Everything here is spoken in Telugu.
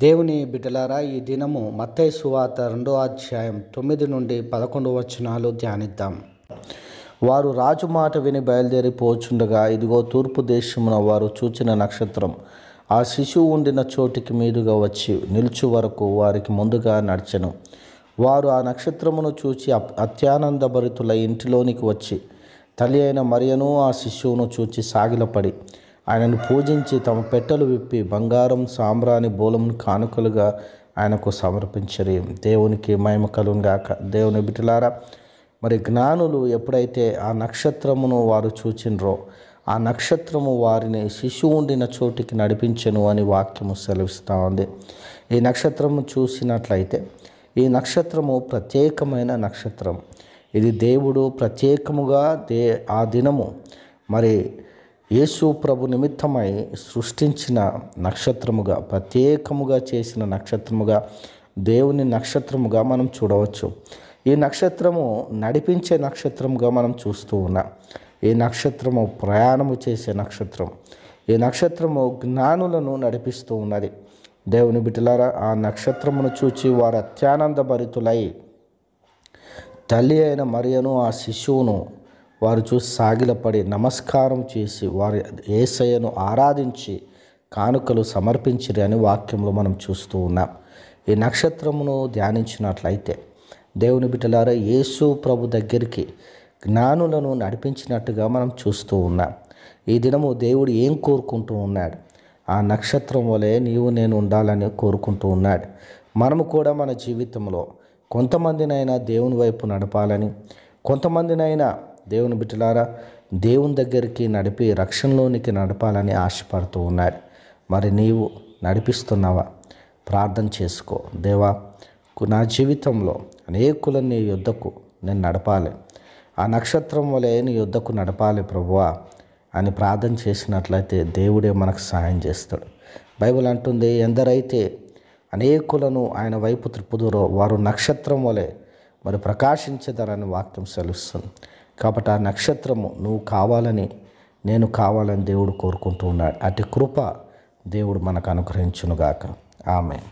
దేవుని బిడ్డలారా, ఈ దినము మత్తయి సువార్త 2వ అధ్యాయం 9 నుండి 11 వచనాలు ధ్యానిద్దాం. వారు రాజు మాట విని బయలుదేరి పోచుండగా, ఇదిగో తూర్పు దేశమున వారు చూచిన నక్షత్రం ఆ శిశువు ఉండిన చోటికి మీదుగా వచ్చి నిలుచు వరకు వారికి ముందుగా నడిచెను. వారు ఆ నక్షత్రమును చూచి అత్యానందభరితులై ఇంటిలోనికి వచ్చి తల్లి అయిన మరియను ఆ శిశువును చూచి సాగిలపడి ఆయనను పూజించి తమ పెట్టెలు విప్పి బంగారం సాంబ్రాణి బోలమును కానుకలుగా ఆయనకు సమర్పించరి. దేవునికి మహిమ కలుగును గాక. దేవుని బిడ్డలారా, మరి జ్ఞానులు ఎప్పుడైతే ఆ నక్షత్రమును వారు చూచినరో, ఆ నక్షత్రము వారిని శిశువు ఉండిన చోటికి నడిపించెను అని వాక్యము సెలవిస్తూ ఉంది. ఈ నక్షత్రము చూసినట్లయితే ఈ నక్షత్రము ప్రత్యేకమైన నక్షత్రం. ఇది దేవుడు ప్రత్యేకముగా ఆ దినము మరి యేసు ప్రభు నిమిత్తమై సృష్టించిన నక్షత్రముగా, ప్రత్యేకముగా చేసిన నక్షత్రముగా, దేవుని నక్షత్రముగా మనం చూడవచ్చు. ఈ నక్షత్రము నడిపించే నక్షత్రముగా మనం చూస్తూ ఉన్నాం. ఈ నక్షత్రము ప్రయాణము చేసే నక్షత్రం. ఈ నక్షత్రము జ్ఞానులను నడిపిస్తూ ఉన్నది. దేవుని బిడ్డలారా, ఆ నక్షత్రమును చూచి వారు అత్యానందభరితులై తల్లి అయిన మరియను ఆ శిశువును వారు చూసి సాగిలపడి నమస్కారం చేసి వారి యేసయ్యను ఆరాధించి కానుకలు సమర్పించిరి అని వాక్యంలో మనం చూస్తూ ఉన్నాం. ఈ నక్షత్రమును ధ్యానించినట్లయితే దేవుని బిడ్డలారా, యేసు ప్రభు దగ్గరికి జ్ఞానులను నడిపించినట్టుగా మనం చూస్తూ ఉన్నాం. ఈ దినము దేవుడు ఏం కోరుకుంటూ ఉన్నాడు? ఆ నక్షత్రం వలె నీవు నేను ఉండాలని కోరుకుంటూ ఉన్నాడు. మనము కూడా మన జీవితంలో కొంతమందినైనా దేవుని వైపు నడపాలని, కొంతమందినైనా దేవుని బిడ్డలారా దేవుని దగ్గరికి నడిపి రక్షణలోనికి నడపాలని ఆశపడుతూ ఉన్నాడు. మరి నీవు నడిపిస్తున్నావా? ప్రార్థన చేసుకో. దేవా, నా జీవితంలో అనేకులను నీ యొద్దకు నేను నడపాలి, ఆ నక్షత్రం వలె నీ యొద్దకు నడపాలి ప్రభువా అని ప్రార్థన చేసినట్లయితే దేవుడే మనకు సహాయం చేస్తాడు. బైబిల్ అంటుంది, ఎందరైతే అనేకులను ఆయన వైపు త్రిప్పుదురో వారు నక్షత్రం వలె మరి ప్రకాశించదరని వాక్యం సెలవుస్తుంది. కాబట్టి ఆ నక్షత్రము నువ్వు కావాలని, నేను కావాలని దేవుడు కోరుకుంటూ ఉన్నాడు. అటు కృప దేవుడు మనకు అనుగ్రహించునుగాక. ఆమేన్.